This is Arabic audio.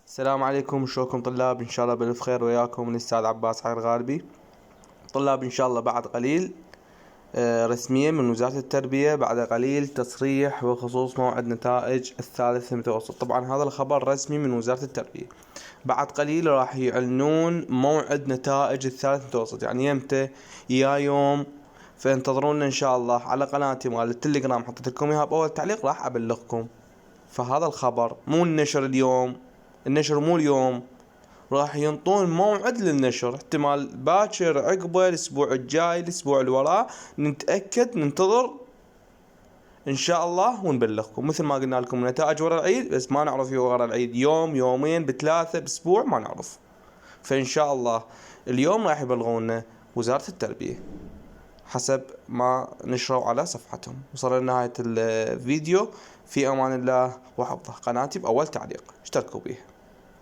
السلام عليكم، شلونكم طلاب؟ ان شاء الله بالف خير. وياكم الاستاذ عباس حق الغاربي. طلاب ان شاء الله بعد قليل رسميا من وزارة التربية بعد قليل تصريح بخصوص موعد نتائج الثالث المتوسط. طبعا هذا الخبر رسمي من وزارة التربية. بعد قليل راح يعلنون موعد نتائج الثالث المتوسط، يعني يمتى؟ يا يوم. فانتظرونا ان شاء الله على قناتي مال التليجرام، حطيت لكم اياها باول تعليق، راح ابلغكم. فهذا الخبر مو النشر اليوم، النشر مو اليوم، راح ينطون موعد للنشر، احتمال باكر عقبه الاسبوع الجاي الاسبوع اللي وراه، نتأكد ننتظر ان شاء الله ونبلغكم. مثل ما قلنا لكم نتائج ورا العيد، بس ما نعرف ورا العيد يوم يومين بثلاثة باسبوع ما نعرف. فان شاء الله اليوم راح يبلغونا وزارة التربية حسب ما نشروا على صفحتهم. وصلنا لنهاية الفيديو، في امان الله وحفظه. قناتي باول تعليق اشتركوا بيها.